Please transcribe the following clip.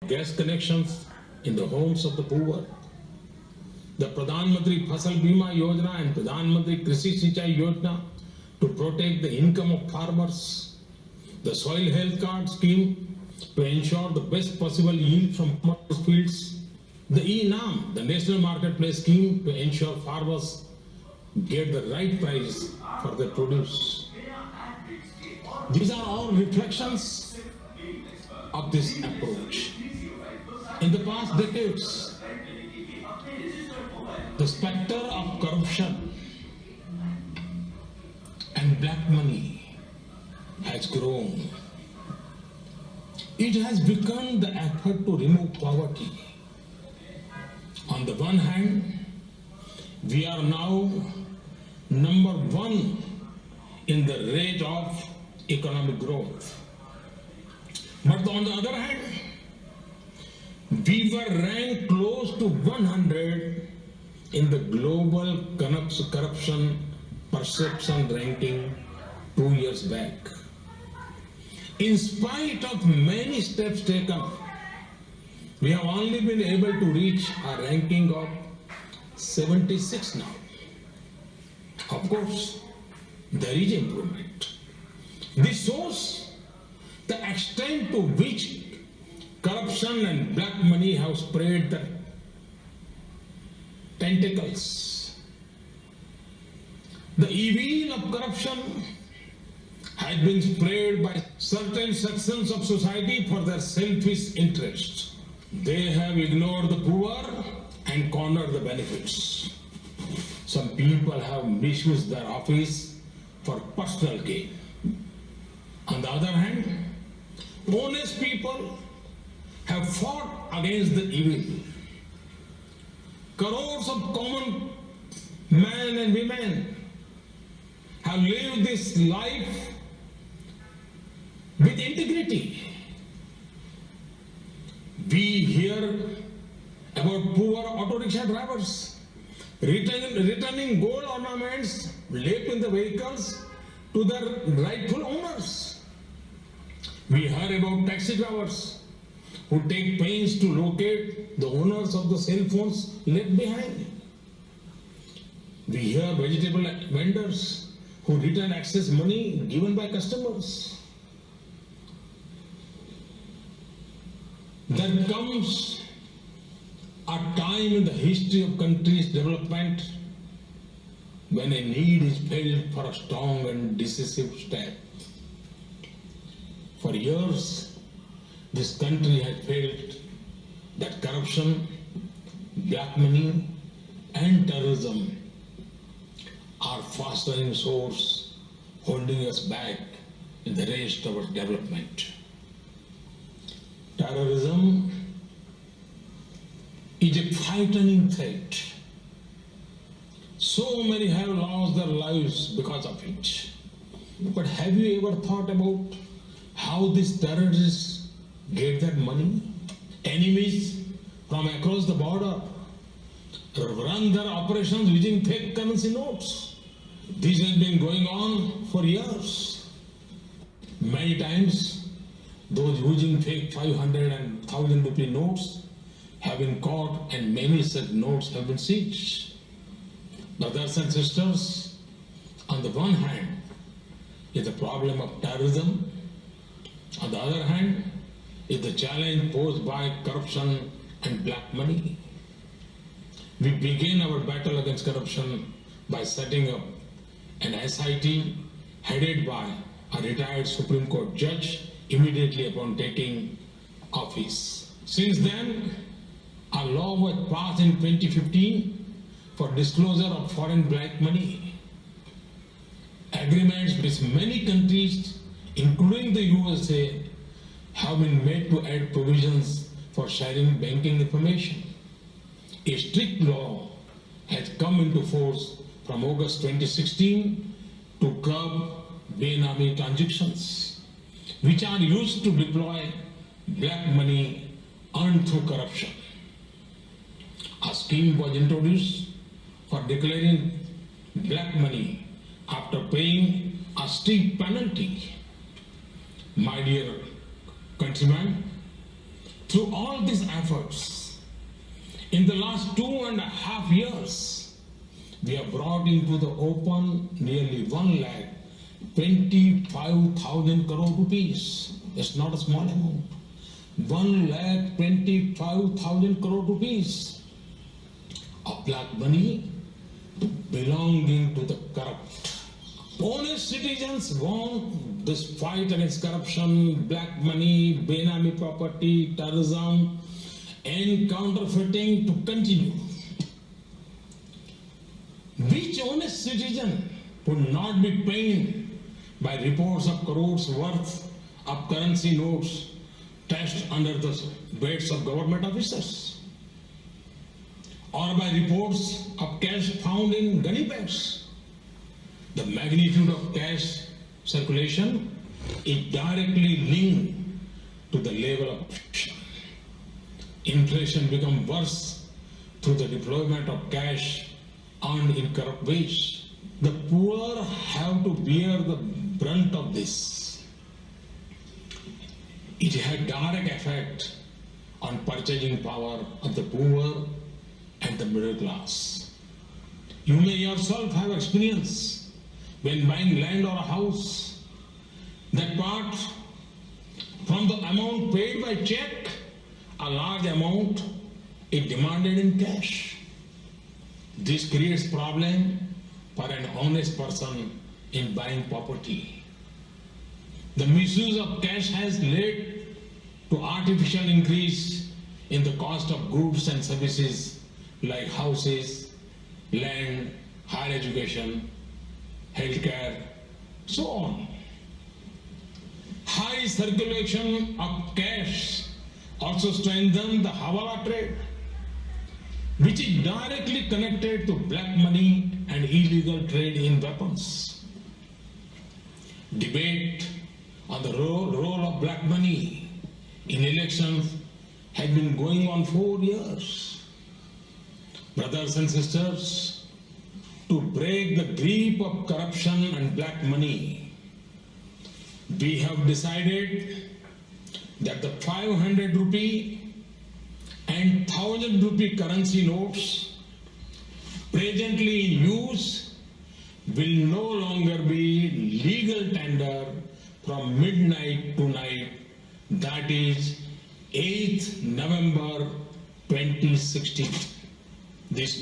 gas connections in the homes of the poor. The Pradhan Mantri Fasal Bima Yojana and Pradhan Mantri Krishi Sinchai Yojana to protect the income of farmers. The soil health card scheme to ensure the best possible yield from farmers' fields. The E-NAM, the National Marketplace Scheme to ensure farmers get the right price for their produce. These are all reflections of this approach. In the past decades, the specter of corruption and black money has grown. It has become the effort to remove poverty. On the one hand, we are now number one in the rate of economic growth. But on the other hand, we were ranked close to 100 in the global corruption perception ranking 2 years back. In spite of many steps taken, we have only been able to reach a ranking of 76 now. Of course, there is improvement. This shows the extent to which corruption and black money have spread their tentacles. The evil of corruption has been spread by certain sections of society for their selfish interests. They have ignored the poor and cornered the benefits. Some people have misused their office for personal gain. On the other hand, honest people have fought against the evil. Crores of common men and women have lived this life with integrity. We hear about poor auto rickshaw drivers returning gold ornaments left in the vehicles to their rightful owners. We heard about taxi drivers who take pains to locate the owners of the cell phones left behind. We hear vegetable vendors who return excess money given by customers. There comes a time in the history of country's development when a need is felt for a strong and decisive step. For years, this country has felt that corruption, black money, and terrorism are fostering source holding us back in the race towards development. Terrorism is a frightening threat. So many have lost their lives because of it. But have you ever thought about how these terrorists get that money? Enemies from across the border run their operations using fake currency notes. This has been going on for years. Many times, those using fake 500 and 1000 rupee notes have been caught and many such notes have been seized. Brothers and sisters, on the one hand is the problem of terrorism, on the other hand is the challenge posed by corruption and black money. We began our battle against corruption by setting up an SIT headed by a retired Supreme Court judge immediately upon taking office. Since then, a law was passed in 2015 for disclosure of foreign black money. Agreements with many countries, including the USA, have been made to add provisions for sharing banking information. A strict law has come into force from August 2016 to curb Benami transactions, which are used to deploy black money earned through corruption. A scheme was introduced for declaring black money after paying a steep penalty. My dear countrymen, Through all these efforts, in the last 2.5 years, we have brought into the open nearly 1,25,000 crore rupees. It's not a small amount. 1,25,000 crore rupees of black money belonging to the corrupt. Honest citizens want this fight against corruption, black money, Benami property, terrorism, and counterfeiting to continue. Which honest citizen would not be pained by reports of crores worth of currency notes stashed under the beds of government officers? Or by reports of cash found in gunny bags? The magnitude of cash circulation is directly linked to the level of corruption. Inflation becomes worse through the deployment of cash earned in corrupt ways. The poor have to bear the brunt of this. It had direct effect on purchasing power of the poor and the middle class. You may yourself have experience when buying land or a house, that part from the amount paid by check, a large amount is demanded in cash. This creates problem for an honest person in buying property. The misuse of cash has led to artificial increase in the cost of goods and services like houses, land, higher education, healthcare, so on. High circulation of cash also strengthens the Hawala trade, which is directly connected to black money and illegal trade in weapons. Debate on the role of black money in elections has been going on 4 years. Brothers and sisters, to break the grip of corruption and black money, we have decided that the 500 rupee and 1000 rupee currency notes presently in use will no longer be legal tender from midnight to night, that is 8th November 2016. This